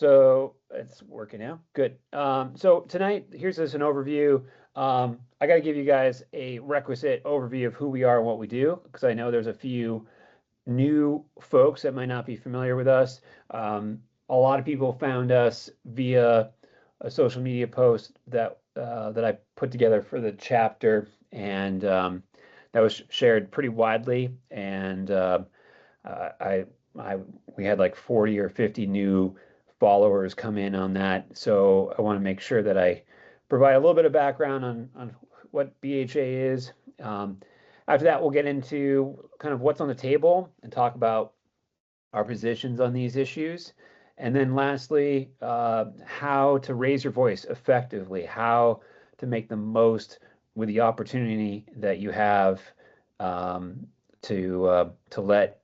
So it's working now. Good. So tonight, here's just an overview. I got to give you guys a requisite overview of who we are and what we do, because I know there's a few new folks that might not be familiar with us. A lot of people found us via a social media post that I put together for the chapter, and that was shared pretty widely. And we had like 40 or 50 new followers come in on that. So I want to make sure that I provide a little bit of background on what BHA is. After that, we'll get into kind of what's on the table and talk about our positions on these issues. And then lastly, how to raise your voice effectively, how to make the most with the opportunity that you have to let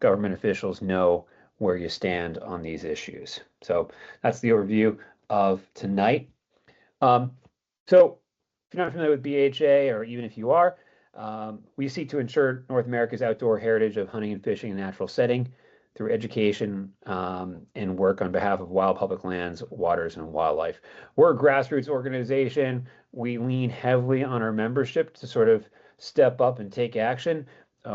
government officials know where you stand on these issues. So that's the overview of tonight. So if you're not familiar with BHA, or even if you are, we seek to ensure North America's outdoor heritage of hunting and fishing in a natural setting through education and work on behalf of wild public lands, waters, and wildlife. We're a grassroots organization. We lean heavily on our membership to sort of step up and take action.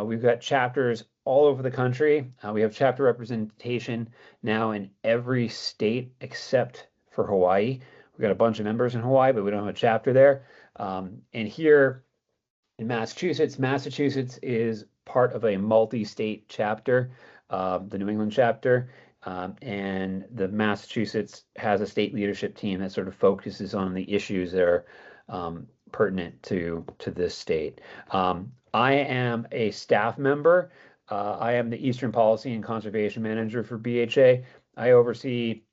We've got chapters all over the country. We have chapter representation now in every state except for Hawaii. We've got a bunch of members in Hawaii, but we don't have a chapter there. And here in Massachusetts, Massachusetts is part of a multi-state chapter, the New England chapter, and the Massachusetts has a state leadership team that sort of focuses on the issues that are pertinent to this state. I am a staff member. I am the Eastern Policy and Conservation Manager for BHA. I oversee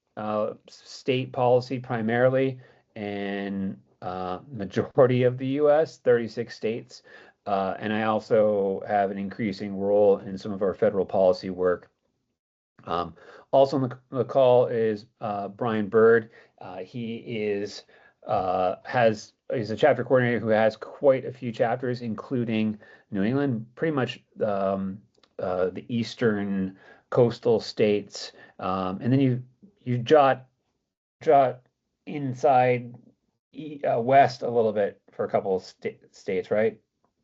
state policy primarily in majority of the U.S., 36 states. And I also have an increasing role in some of our federal policy work. Also on the call is Brian Bird. He's a chapter coordinator who has quite a few chapters, including New England, pretty much the eastern coastal states, and then you jot inside west a little bit for a couple of states, right,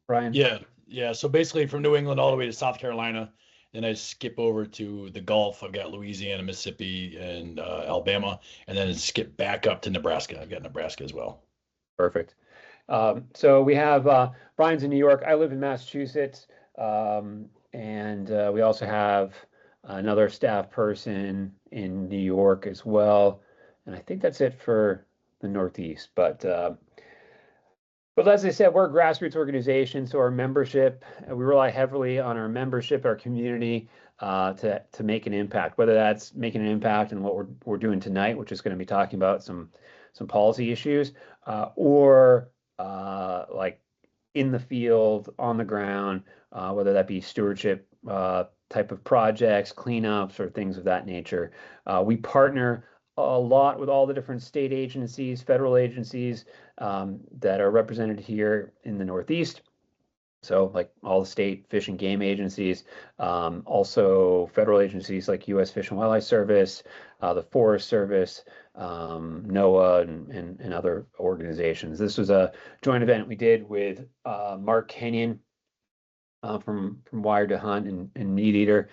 Brian? Yeah. So basically, from New England all the way to South Carolina, then I skip over to the Gulf. I've got Louisiana, Mississippi, and Alabama, and then skip back up to Nebraska. I've got Nebraska as well. Perfect. So we have Brian's in New York. I live in Massachusetts, and we also have another staff person in New York as well. And I think that's it for the Northeast. But as I said, we're a grassroots organization, so our membership, we rely heavily on our membership, our community, to make an impact. Whether that's making an impact in what we're doing tonight, which is going to be talking about some policy issues, or like in the field, on the ground, whether that be stewardship type of projects, cleanups, or things of that nature. We partner a lot with all the different state agencies, federal agencies that are represented here in the Northeast. So like all the state fish and game agencies, also federal agencies like U.S. Fish and Wildlife Service, the Forest Service, NOAA, and other organizations. This was a joint event we did with Mark Kenyon from Wired to Hunt and Meat Eater,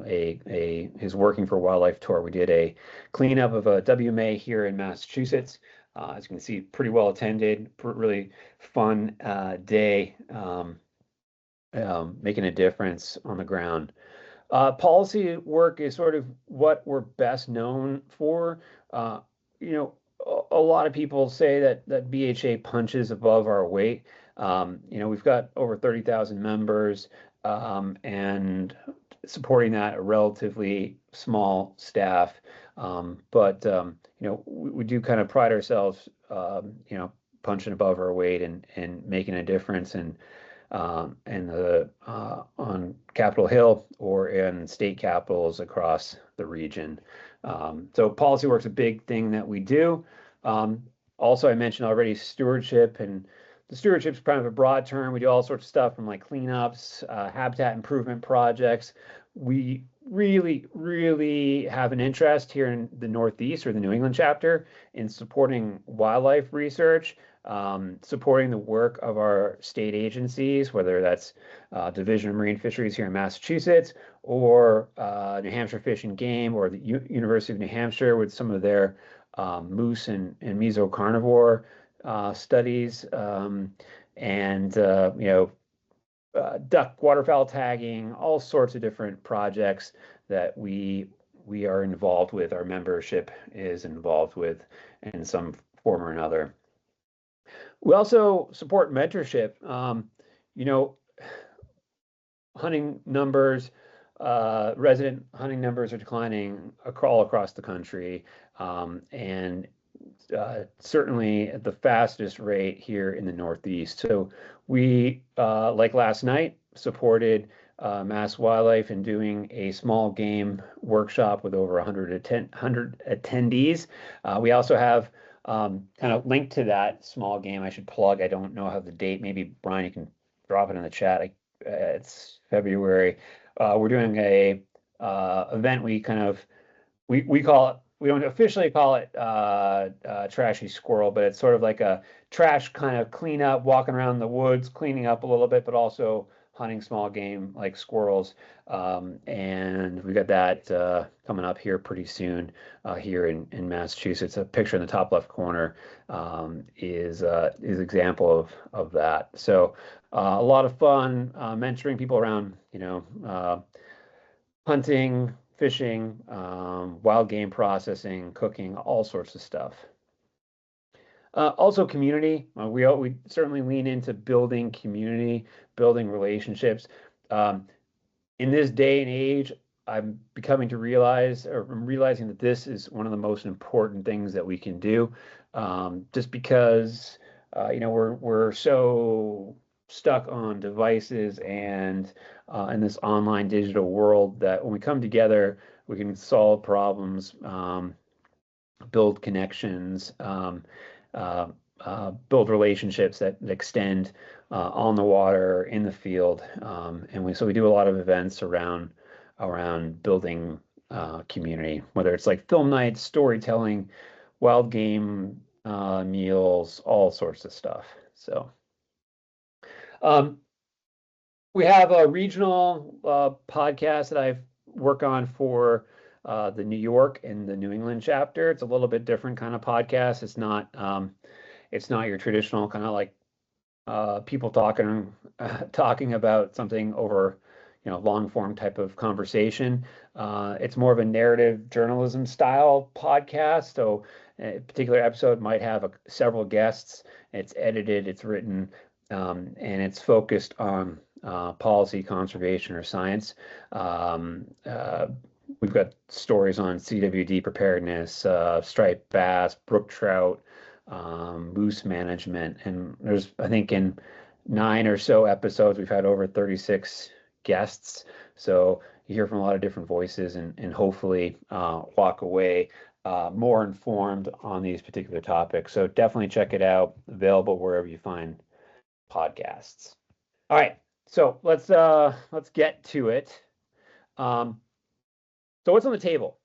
his Working for Wildlife tour. We did a cleanup of a WMA here in Massachusetts. As you can see, pretty well attended, really fun day, making a difference on the ground. Policy work is sort of what we're best known for. A lot of people say that BHA punches above our weight. We've got over 30,000 members, and supporting that a relatively small staff. But we do kind of pride ourselves, punching above our weight and making a difference on Capitol Hill or in state capitals across the region. So policy work's a big thing that we do. Also, I mentioned already stewardship, and the stewardship's kind of a broad term. We do all sorts of stuff from like cleanups, habitat improvement projects. We really have an interest here in the Northeast or the New England chapter in supporting wildlife research, supporting the work of our state agencies, whether that's Division of Marine Fisheries here in Massachusetts, or New Hampshire Fish and Game, or the University of New Hampshire with some of their moose and mesocarnivore studies, and duck waterfowl tagging, all sorts of different projects that we are involved with, our membership is involved with in some form or another. We also support mentorship. Hunting numbers, resident hunting numbers are declining all across the country, and certainly at the fastest rate here in the Northeast. So we, like last night, supported MassWildlife in doing a small game workshop with over 100 attendees. We also have kind of linked to that small game. I should plug. I don't know how the date. Maybe Brian, you can drop it in the chat. It's February. We're doing a event. We call it. We don't officially call it Trashy Squirrel, but it's sort of like a trash kind of cleanup, walking around the woods, cleaning up a little bit, but also hunting small game like squirrels. And we got that coming up here pretty soon here in Massachusetts. A picture in the top left corner is example of that. So a lot of fun mentoring people around, hunting, fishing, wild game processing, cooking, all sorts of stuff. Also community. We certainly lean into building community, building relationships. In this day and age, I'm realizing that this is one of the most important things that we can do. Just because we're so stuck on devices and in this online digital world that when we come together, we can solve problems, build connections, build relationships that extend on the water, in the field, so we do a lot of events around building community, whether it's like film nights, storytelling, wild game meals, all sorts of stuff. So we have a regional podcast that I've worked on for the New York and the New England chapter. It's a little bit different kind of podcast. It's not your traditional kind of like people talking about something over long form type of conversation. It's more of a narrative journalism style podcast. So a particular episode might have several guests. It's edited, it's written, and it's focused on policy, conservation, or science. We've got stories on CWD preparedness, striped bass, brook trout, moose management, and there's, I think, in 9 or so episodes, we've had over 36 guests. So you hear from a lot of different voices, and hopefully walk away more informed on these particular topics. So definitely check it out. Available wherever you find podcasts. All right, so let's get to it. So what's on the table?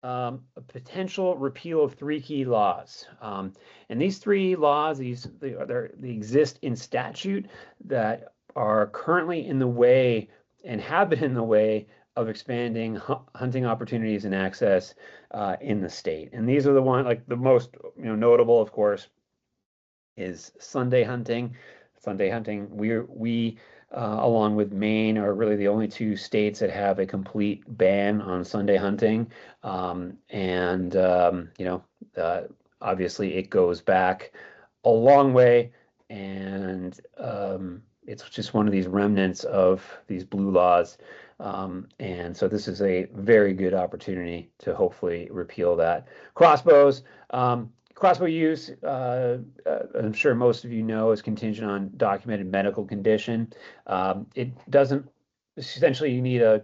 A potential repeal of 3 key laws, and these 3 laws, they exist in statute that are currently in the way and have been in the way of expanding hunting opportunities and access in the state. And these are the the most notable, of course, is Sunday hunting. Sunday hunting, we along with Maine are really the only 2 states that have a complete ban on Sunday hunting. Obviously it goes back a long way, and it's just one of these remnants of these blue laws. And so this is a very good opportunity to hopefully repeal that. Crossbows. Crossbow use, I'm sure most of you know, is contingent on documented medical condition. It doesn't, essentially you need a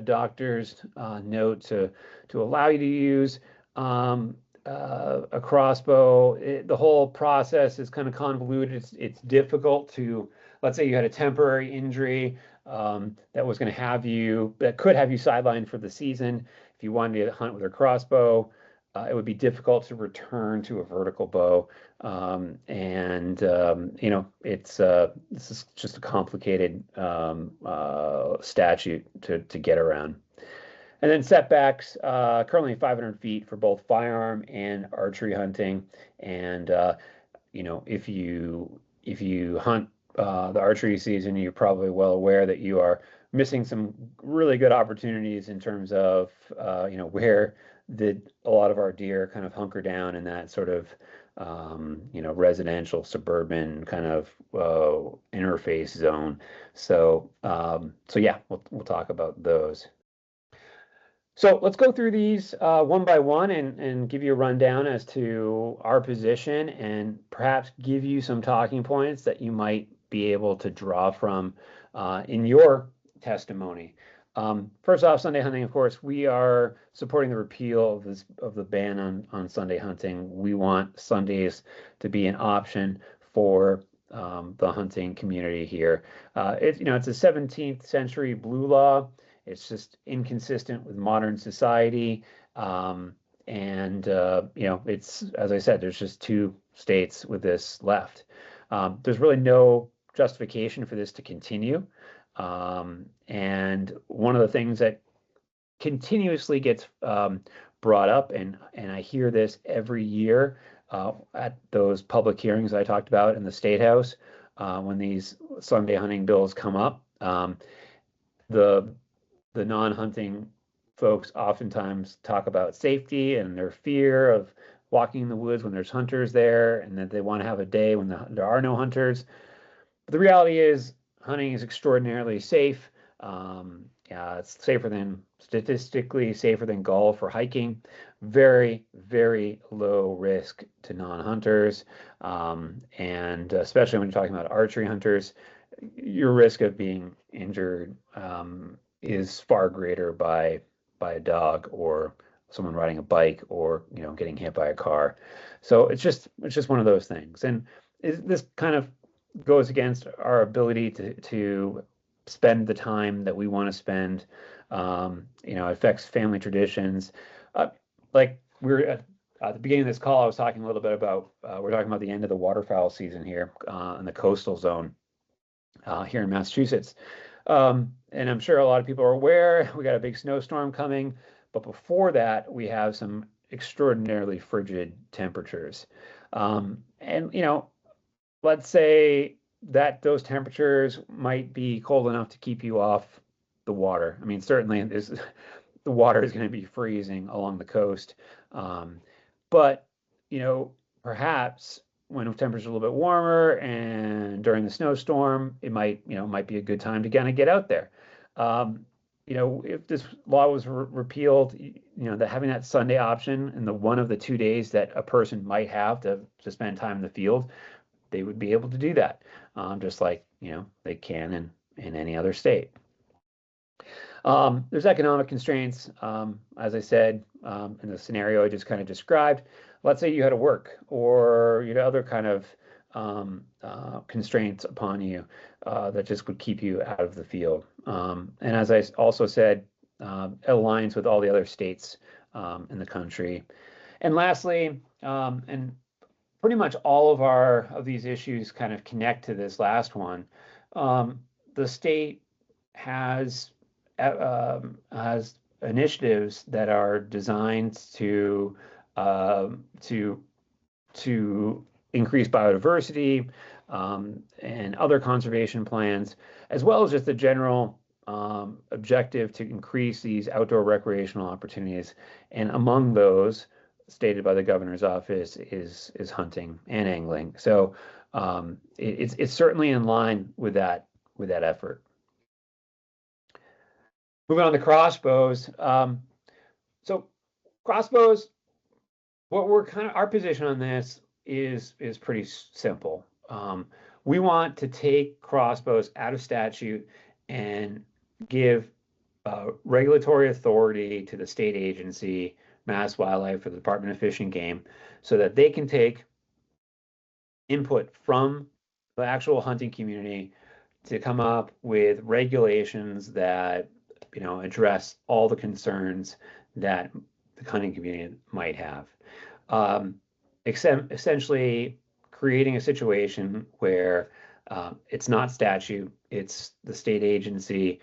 doctor's note to allow you to use a crossbow. The whole process is kind of convoluted. It's difficult to, let's say you had a temporary injury, that was going to that could have you sidelined for the season. If you wanted to hunt with a crossbow, it would be difficult to return to a vertical bow. This is just a complicated statute to get around. And then setbacks, currently 500 feet for both firearm and archery hunting. And if you hunt the archery season, you're probably well aware that you are missing some really good opportunities in terms of where a lot of our deer kind of hunker down in that sort of residential suburban kind of interface zone. So yeah, we'll talk about those. So let's go through these one by one and give you a rundown as to our position and perhaps give you some talking points that you might be able to draw from in your testimony. First off, Sunday hunting, of course, we are supporting the repeal of the ban on Sunday hunting. We want Sundays to be an option for the hunting community here. It's a 17th century blue law. It's just inconsistent with modern society. It's, as I said, there's just 2 states with this left. There's really no justification for this to continue. And one of the things that continuously gets brought up, and I hear this every year at those public hearings I talked about in the State House when these Sunday hunting bills come up. The non-hunting folks oftentimes talk about safety and their fear of walking in the woods when there's hunters there, and that they want to have a day when there are no hunters. But the reality is hunting is extraordinarily safe. It's statistically safer than golf or hiking. Very, very low risk to non-hunters. And especially when you're talking about archery hunters, your risk of being injured is far greater by a dog or someone riding a bike or getting hit by a car. So it's just one of those things, and this kind of goes against our ability to spend the time that we want to spend. It affects family traditions. Like we're at the beginning of this call, I was talking a little bit about we're talking about the end of the waterfowl season here in the coastal zone here in Massachusetts. And I'm sure a lot of people are aware we got a big snowstorm coming, but before that we have some extraordinarily frigid temperatures. Let's say that those temperatures might be cold enough to keep you off the water. I mean, certainly the water is going to be freezing along the coast. But perhaps when temperatures are a little bit warmer and during the snowstorm, it might be a good time to kind of get out there. If this law was repealed, that having that Sunday option and the one of the 2 days that a person might have to spend time in the field, they would be able to do that, just like they can in any other state. There's economic constraints, as I said, in the scenario I just kind of described. Let's say you had to work or you had other kind of constraints upon you that just would keep you out of the field. And as I also said, it aligns with all the other states in the country. And lastly, and pretty much all of these issues kind of connect to this last one. The state has initiatives that are designed to increase biodiversity and other conservation plans, as well as just the general objective to increase these outdoor recreational opportunities. And among those, stated by the governor's office, is hunting and angling. So it's certainly in line with that effort. Moving on to crossbows. So crossbows, our position on this is pretty simple. We want to take crossbows out of statute and give regulatory authority to the state agency, MassWildlife, or the Department of Fish and Game, so that they can take input from the actual hunting community to come up with regulations that, address all the concerns that the hunting community might have. Essentially creating a situation where it's not statute, it's the state agency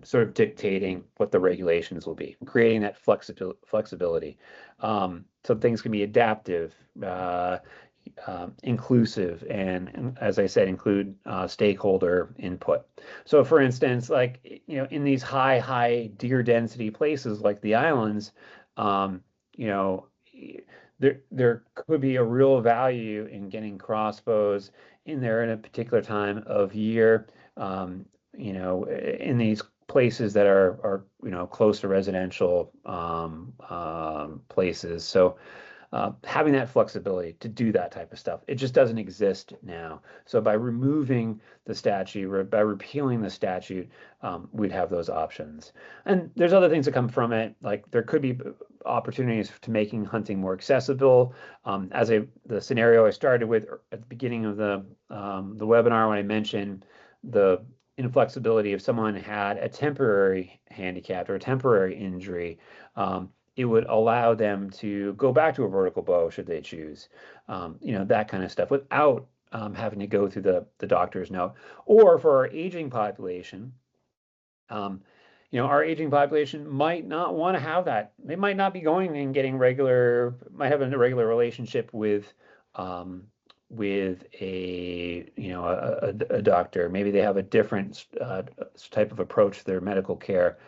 sort of dictating what the regulations will be, creating that flexibility. So things can be adaptive, inclusive, and as I said, include stakeholder input. So for instance, like, in these high deer density places like the islands, there could be a real value in getting crossbows in there in a particular time of year, in these places that are close to residential places. So having that flexibility to do that type of stuff, it just doesn't exist now. So by removing the statute, by repealing the statute, we'd have those options. And there's other things that come from it, like there could be opportunities to making hunting more accessible. The scenario I started with at the beginning of the webinar, when I mentioned the inflexibility if someone had a temporary handicap or a temporary injury, it would allow them to go back to a vertical bow should they choose, that kind of stuff, without having to go through the doctor's note. Or for our aging population, our aging population might not want to have that. They might not be going and getting might have a regular relationship with a doctor. Maybe they have a different type of approach to their medical care.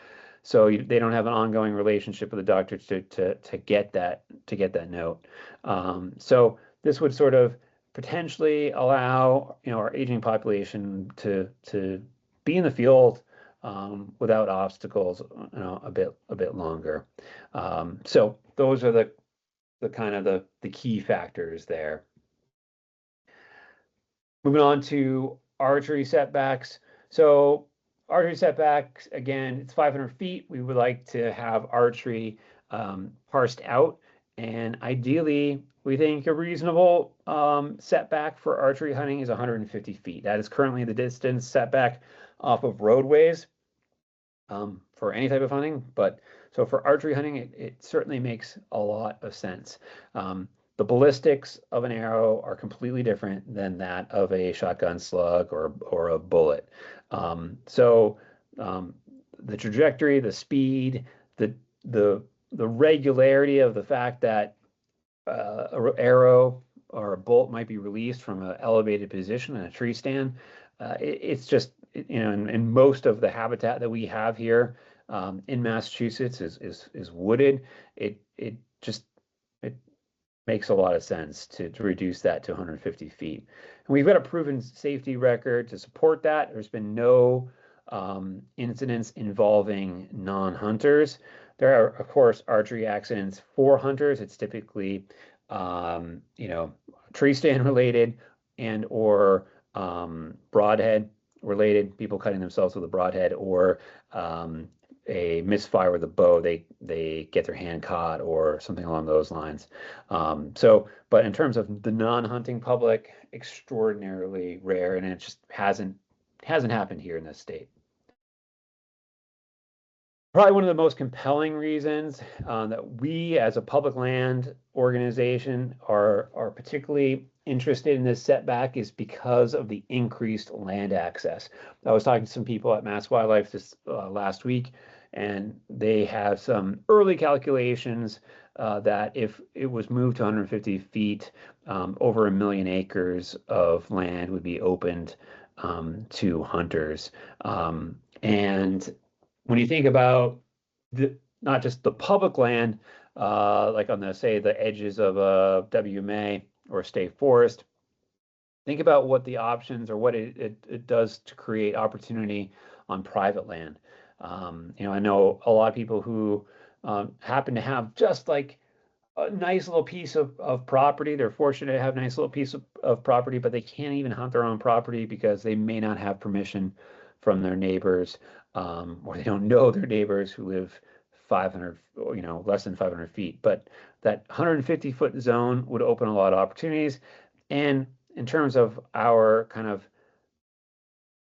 So they don't have an ongoing relationship with the doctor to get that note. So this would sort of potentially allow our aging population to be in the field without obstacles a bit longer. So those are the kind of the key factors there. Moving on to archery setbacks. So archery setbacks, again, it's 500 feet. We would like to have archery parsed out, and ideally, we think a reasonable setback for archery hunting is 150 feet. That is currently the distance setback off of roadways for any type of hunting, but so for archery hunting, it certainly makes a lot of sense. The ballistics of an arrow are completely different than that of a shotgun slug or a bullet. So the trajectory, the speed, the regularity of the fact that an arrow or a bolt might be released from an elevated position in a tree stand, it's just, in most of the habitat that we have here in Massachusetts is wooded. It makes a lot of sense to reduce that to 150 feet. And we've got a proven safety record to support that. There's been no incidents involving non-hunters. There are, of course, archery accidents for hunters. It's typically, tree stand related and or broadhead related, people cutting themselves with a broadhead, or a misfire with a bow, they get their hand caught or something along those lines. But in terms of the non-hunting public, extraordinarily rare, and it just hasn't happened here in this state. Probably one of the most compelling reasons that we as a public land organization are particularly interested in this setback is because of the increased land access. I was talking to some people at MassWildlife this last week, and they have some early calculations that if it was moved to 150 feet, over 1 million acres of land would be opened to hunters. And when you think about not just the public land, like on the edges of a WMA or a state forest, think about what the options or what it does to create opportunity on private land. I know a lot of people who happen to have just like a nice little piece of property. They're fortunate to have a nice little piece of property, but they can't even hunt their own property because they may not have permission from their neighbors, or they don't know their neighbors who live 500, less than 500 feet. But that 150-foot zone would open a lot of opportunities. And in terms of our kind of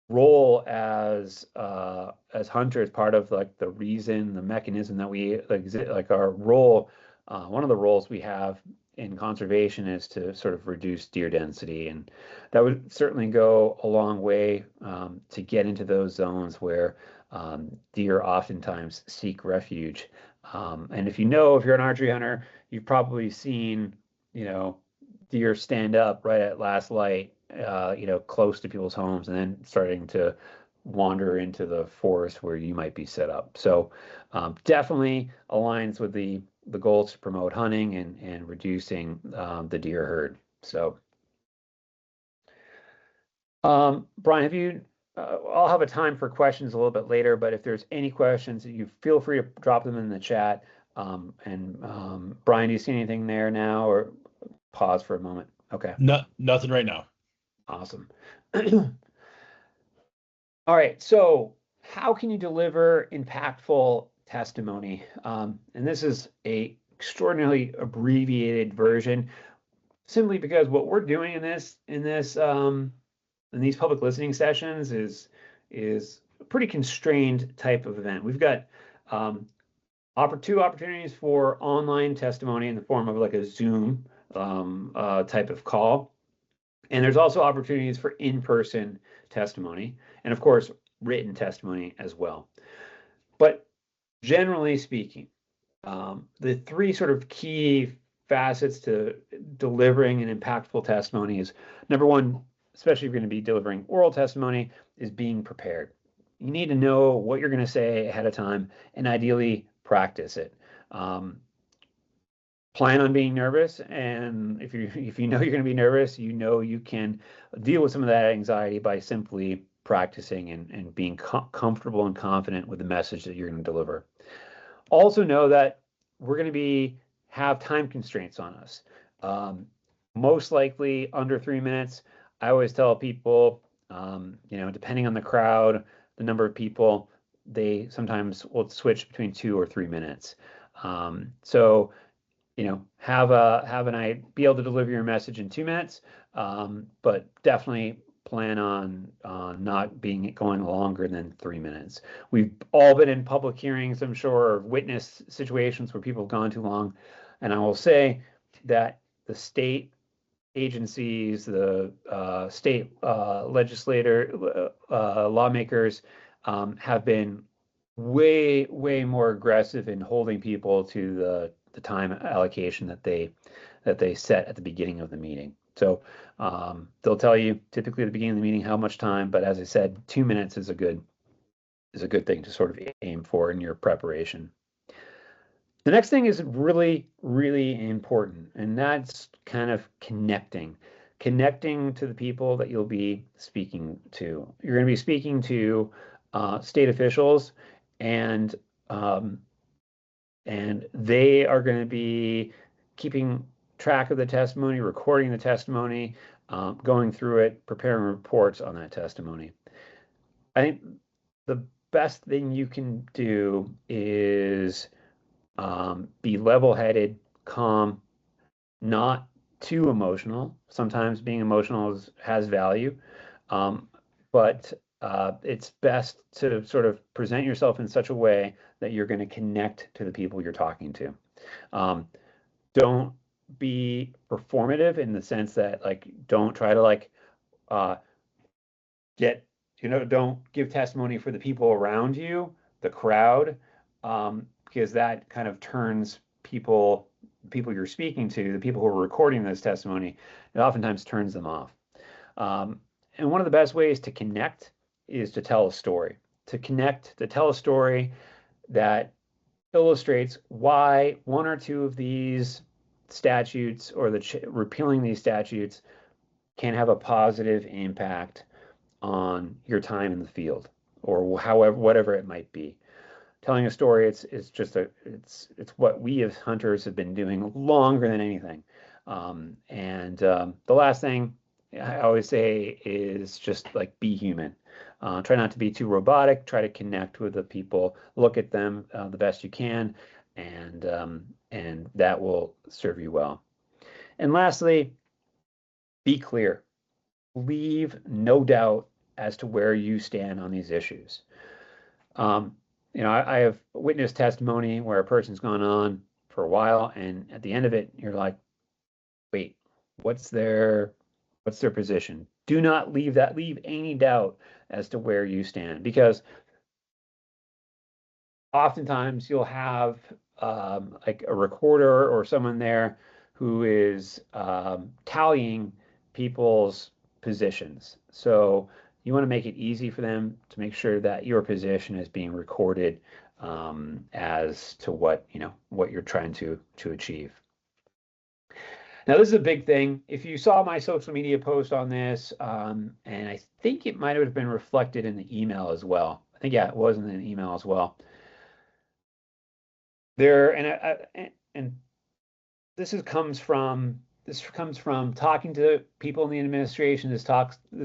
role as hunters, part of like the reason, the mechanism that we exist, like our role, one of the roles we have in conservation is to sort of reduce deer density, and that would certainly go a long way to get into those zones where deer oftentimes seek refuge. And if you're an archery hunter, you've probably seen, deer stand up right at last light, close to people's homes, and then starting to wander into the forest where you might be set up. So definitely aligns with the goals to promote hunting and reducing the deer herd. So, Brian, I'll have a time for questions a little bit later, but if there's any questions, you feel free to drop them in the chat. Brian, do you see anything there now, or pause for a moment? Okay. Nothing right now. Awesome. All right. So how can you deliver impactful testimony? And this is a extraordinarily abbreviated version, simply because what we're doing in these public listening sessions is a pretty constrained type of event. We've got two opportunities for online testimony in the form of like a Zoom type of call. And there's also opportunities for in-person testimony, and of course, written testimony as well. But generally speaking, the three sort of key facets to delivering an impactful testimony is, number one, especially if you're going to be delivering oral testimony, is being prepared. You need to know what you're going to say ahead of time, and ideally practice it. Plan on being nervous, and if you know you're going to be nervous, you can deal with some of that anxiety by simply practicing and being comfortable and confident with the message that you're going to deliver. Also know that we're going to have time constraints on us. Most likely under 3 minutes. I always tell people, depending on the crowd, the number of people, they sometimes will switch between 2 or 3 minutes. So be able to deliver your message in 2 minutes, but definitely plan on not going longer than 3 minutes. We've all been in public hearings, I'm sure, or witnessed situations where people have gone too long. And I will say that the state agencies, the state lawmakers have been way more aggressive in holding people to the time allocation that they set at the beginning of the meeting. So they'll tell you typically at the beginning of the meeting how much time, but as I said, 2 minutes is a good thing to sort of aim for in your preparation. The next thing is really important, and that's kind of connecting to the people that you'll be speaking to. You're going to be speaking to state officials, and they are going to be keeping track of the testimony, recording the testimony, going through it, preparing reports on that testimony. I think the best thing you can do is be level-headed, calm, not too emotional. Sometimes being emotional has value, but it's best to sort of present yourself in such a way that you're going to connect to the people you're talking to. Don't be performative in the sense that, like, don't try to don't give testimony for the people around you, the crowd, because that kind of turns people you're speaking to, the people who are recording this testimony, it oftentimes turns them off. And one of the best ways to connect is to tell a story. To tell a story that illustrates why one or two of these statutes or repealing these statutes can have a positive impact on your time in the field, or whatever it might be. Telling a story, it's what we as hunters have been doing longer than anything. The last thing I always say is just like, be human. Try not to be too robotic. Try to connect with the people. Look at them the best you can, and that will serve you well. And lastly, be clear. Leave no doubt as to where you stand on these issues. I have witnessed testimony where a person's gone on for a while, and at the end of it, you're like, wait, what's their position? Do not leave any doubt as to where you stand, because oftentimes you'll have like a recorder or someone there who is tallying people's positions. So you want to make it easy for them to make sure that your position is being recorded as to what you're trying to achieve. Now, this is a big thing. If you saw my social media post on this, and I think it might have been reflected in the email as well. I think, yeah, it was in the email as well. And this comes from talking to people in the administration. This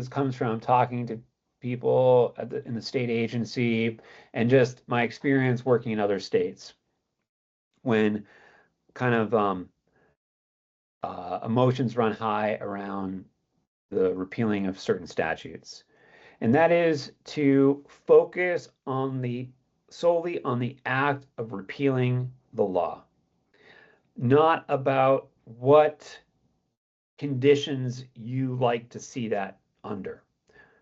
comes from talking to people in the state agency, and just my experience working in other states when kind of emotions run high around the repealing of certain statutes. And that is to focus solely on the act of repealing the law, not about what conditions you like to see that under.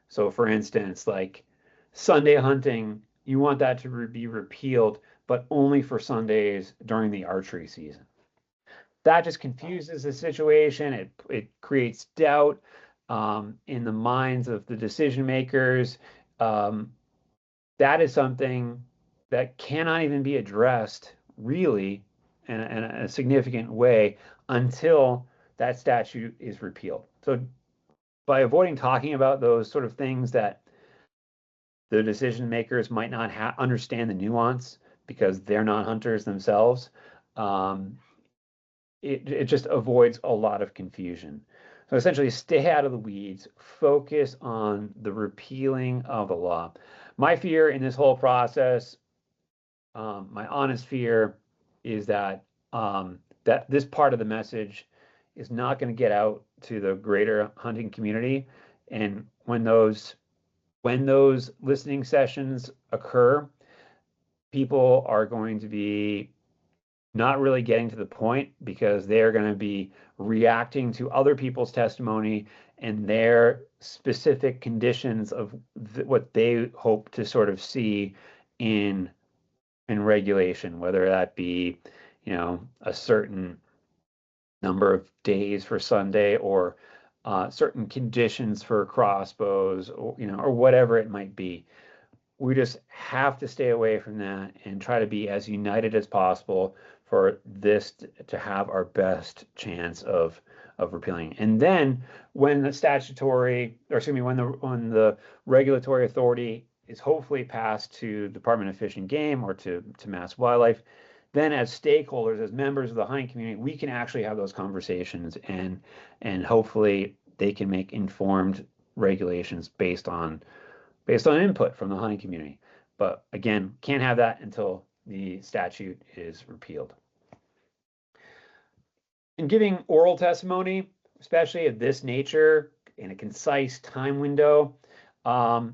So for instance, like Sunday hunting, you want that to be repealed, but only for Sundays during the archery season. That just confuses the situation. It creates doubt in the minds of the decision makers. That is something that cannot even be addressed really in a significant way until that statute is repealed. So by avoiding talking about those sort of things that the decision makers might not understand the nuance because they're not hunters themselves, it just avoids a lot of confusion. So essentially, stay out of the weeds, focus on the repealing of the law. My fear in this whole process, my honest fear, is that that this part of the message is not going to get out to the greater hunting community. And when those listening sessions occur, people are going to be not really getting to the point because they're going to be reacting to other people's testimony and their specific conditions of what they hope to sort of see in regulation, whether that be, a certain number of days for Sunday or certain conditions for crossbows, or whatever it might be. We just have to stay away from that and try to be as united as possible for this to have our best chance of repealing. And then when the when the regulatory authority is hopefully passed to Department of Fish and Game or to MassWildlife, then as stakeholders, as members of the hunting community, we can actually have those conversations and hopefully they can make informed regulations based on input from the hunting community. But again, can't have that until the statute is repealed. In giving oral testimony, especially of this nature, in a concise time window of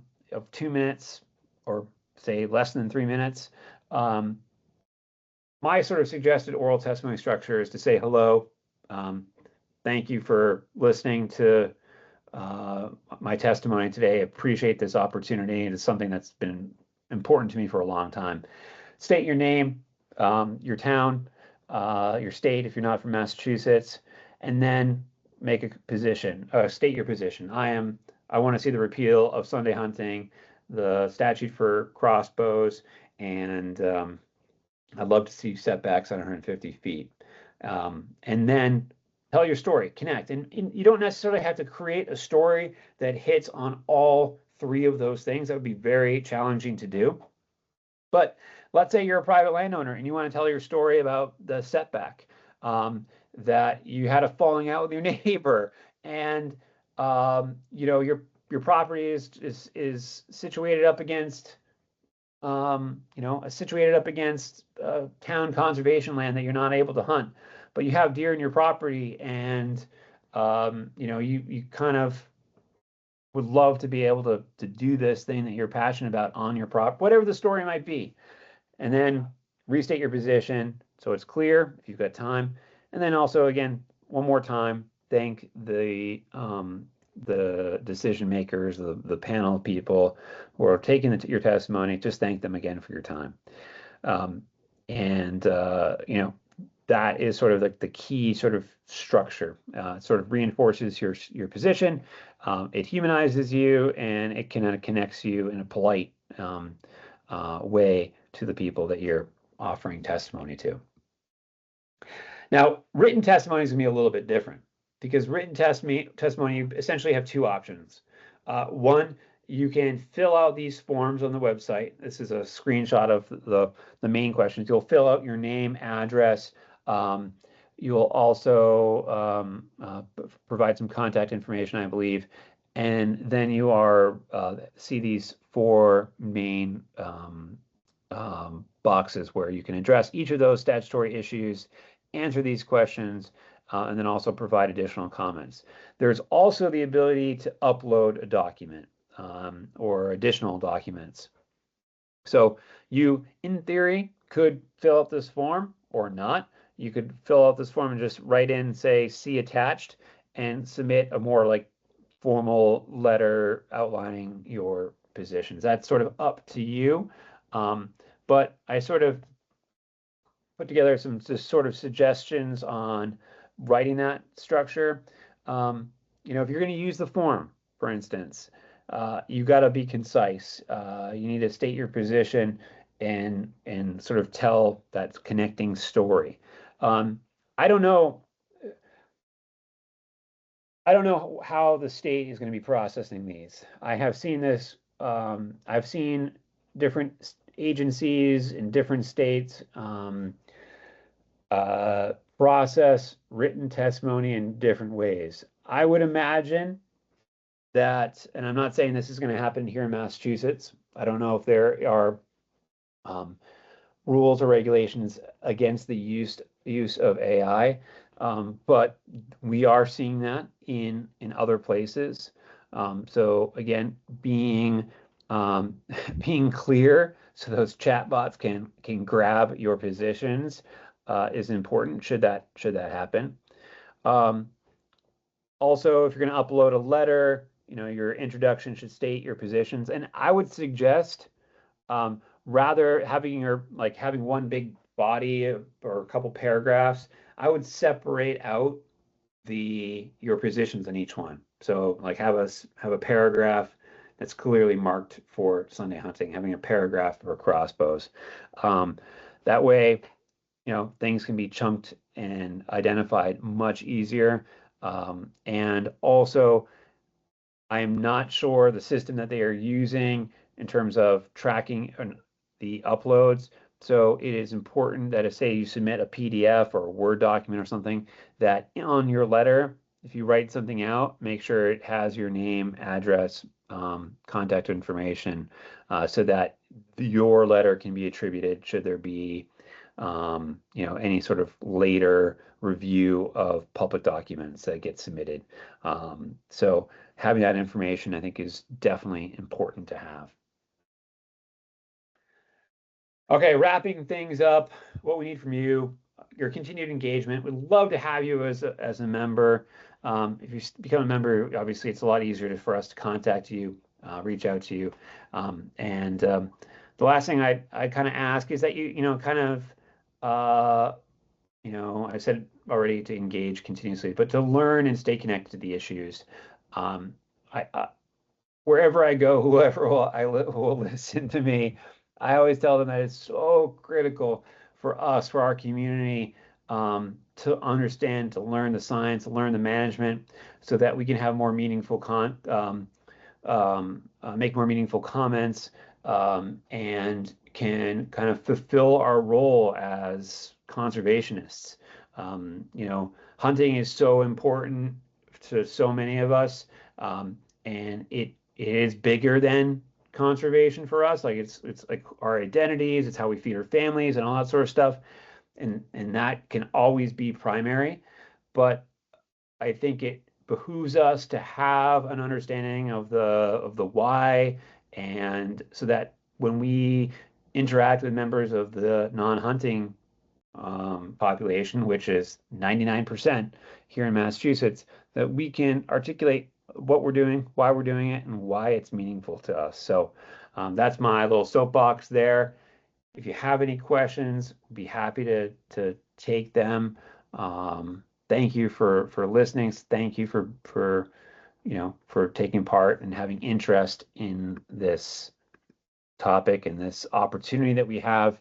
2 minutes or say less than 3 minutes, my sort of suggested oral testimony structure is to say hello. Thank you for listening to my testimony today. I appreciate this opportunity. It is something that's been important to me for a long time. State your name, your town, your state if you're not from Massachusetts, and then make a position. State your position. I want to see the repeal of Sunday hunting, the statute for crossbows, and I'd love to see setbacks on 150 feet. And then tell your story, connect. And you don't necessarily have to create a story that hits on all three of those things. That would be very challenging to do. But let's say you're a private landowner and you want to tell your story about the setback, that you had a falling out with your neighbor, and your property is situated up against town conservation land that you're not able to hunt, but you have deer in your property, and you kind of would love to be able to do this thing that you're passionate about on your prop, whatever the story might be. And then restate your position so it's clear if you've got time. And then also, again, one more time, thank the decision makers, the panel people who are taking your testimony. Just thank them again for your time. You know, that is sort of like the key sort of structure. It sort of reinforces your position. It humanizes you, and it kind of connects you in a polite way to the people that you're offering testimony to. Now, written testimony is going to be a little bit different, because written testimony, you essentially have two options. One, you can fill out these forms on the website. This is a screenshot of the main questions. You'll fill out your name, address. You'll also provide some contact information, I believe. And then you see these four main boxes where you can address each of those statutory issues, answer these questions, and then also provide additional comments. There's also the ability to upload a document or additional documents. So you, in theory, could fill out this form or not. You could fill out this form and just write in, say, see attached, and submit a more like formal letter outlining your positions. That's sort of up to you. But I sort of put together some just sort of suggestions on writing that structure. You know, if you're going to use the form, for instance, you got to be concise. You need to state your position and sort of tell that connecting story. I don't know how the state is going to be processing these. I have seen this. I've seen different agencies in different states process written testimony in different ways. I would imagine that, and I'm not saying this is going to happen here in Massachusetts. I don't know if there are rules or regulations against the use of AI, but we are seeing that in other places. So again, being clear so those chatbots can grab your positions is important. Should that happen? Also, if you're going to upload a letter, you know, your introduction should state your positions. And I would suggest rather having having one big body or a couple paragraphs, I would separate out your positions in each one. So like have a paragraph that's clearly marked for Sunday hunting, having a paragraph for crossbows. That way, you know, things can be chunked and identified much easier. And also, I'm not sure the system that they are using in terms of tracking the uploads. So it is important that if, say, you submit a PDF or a Word document or something, that on your letter, if you write something out, make sure it has your name, address, contact information, so that your letter can be attributed should there be you know, any sort of later review of public documents that get submitted. So having that information, I think, is definitely important to have. Okay, wrapping things up, what we need from you, your continued engagement. We'd love to have you as a member. If you become a member, obviously it's a lot easier for us to contact you, reach out to you. The last thing I kind of ask is that you know, kind of, you know, I've said already to engage continuously, but to learn and stay connected to the issues. Wherever I go, whoever will listen to me, I always tell them that it's so critical for us, for our community, to understand, to learn the science, to learn the management, so that we can have more meaningful make more meaningful comments, and can kind of fulfill our role as conservationists. You know, hunting is so important to so many of us, and it is bigger than conservation for us. Like it's like our identities, it's how we feed our families and all that sort of stuff, and that can always be primary. But I think it behooves us to have an understanding of the why, and so that when we interact with members of the non-hunting population, which is 99% here in Massachusetts, that we can articulate what we're doing, why we're doing it, and why it's meaningful to us. So that's my little soapbox there. If you have any questions, be happy to take them. Thank you for listening. Thank you for for taking part and having interest in this topic and this opportunity that we have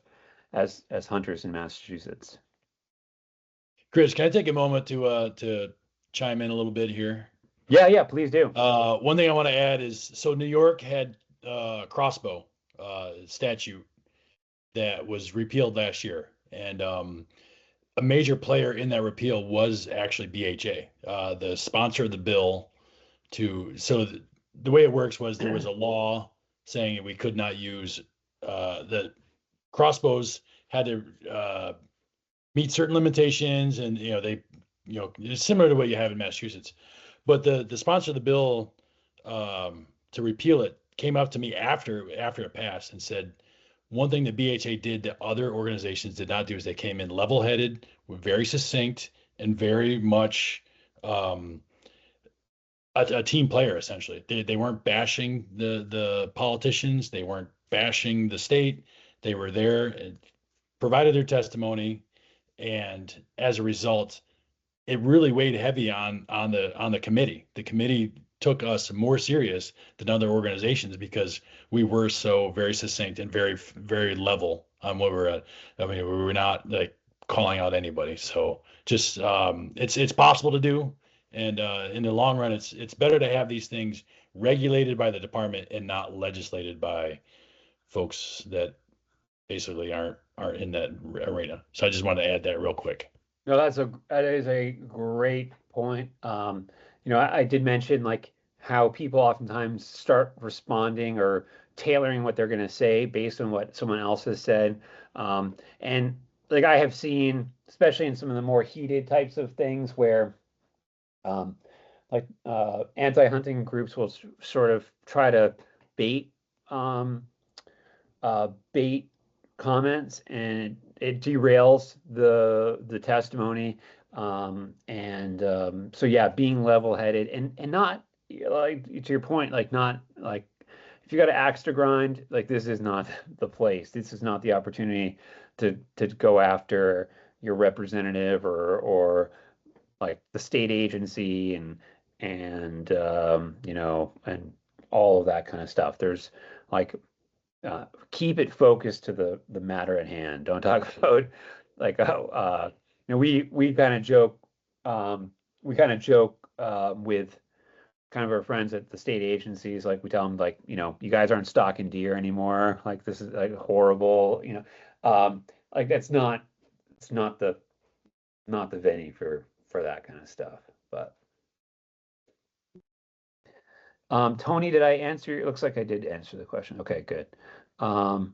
as hunters in Massachusetts. Chris, can I take a moment to chime in a little bit here? Yeah, please do. One thing I want to add is, so New York had crossbow statute that was repealed last year, and a major player in that repeal was actually BHA, the sponsor of the bill. The way it works was there was a law saying that we could not use the crossbows had to meet certain limitations, and it's similar to what you have in Massachusetts. But the sponsor of the bill to repeal it came up to me after it passed and said, one thing that BHA did that other organizations did not do is they came in level-headed, were very succinct, and very much a team player, essentially. They weren't bashing the politicians. They weren't bashing the state. They were there and provided their testimony. And as a result, it really weighed heavy on the committee. The committee took us more serious than other organizations because we were so very succinct and very, very level on what we're at. I mean, we were not like calling out anybody. So just it's possible to do. And in the long run, it's better to have these things regulated by the department and not legislated by folks that basically aren't in that arena. So I just wanted to add that real quick. No, that is a great point. I did mention like how people oftentimes start responding or tailoring what they're going to say based on what someone else has said. And like I have seen, especially in some of the more heated types of things where anti-hunting groups will sort of try to bait comments, and it derails the testimony. So yeah, being level-headed and not like to your point, like not like if you got an axe to grind, like this is not the place. This is not the opportunity to go after your representative or like the state agency and and all of that kind of stuff. There's like keep it focused to the matter at hand. Don't talk about like we kind of joke with kind of our friends at the state agencies, like we tell them like you guys aren't stalking deer anymore, like this is like horrible, like it's not the venue for that kind of stuff. But Tony, did I answer? It looks like I did answer the question. Okay, good. Oh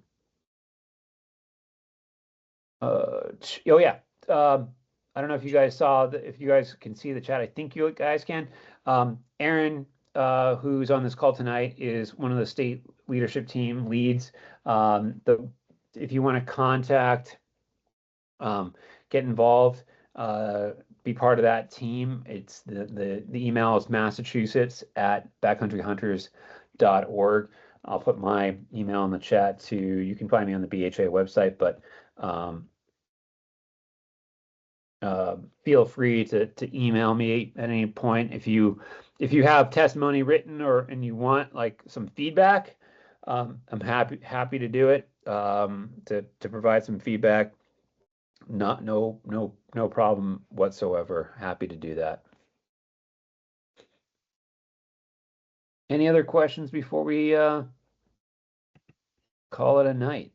yeah. I don't know if you guys saw if you guys can see the chat. I think you guys can. Aaron, who's on this call tonight, is one of the state leadership team leads. If you want to contact, get involved, be part of that team, it's the email is massachusetts@backcountryhunters.org. I'll put my email in the chat too. You can find me on the BHA website, but feel free to email me at any point if you have testimony written and you want like some feedback. I'm happy to do it, to provide some feedback. No problem whatsoever. Happy to do that. Any other questions before we call it a night?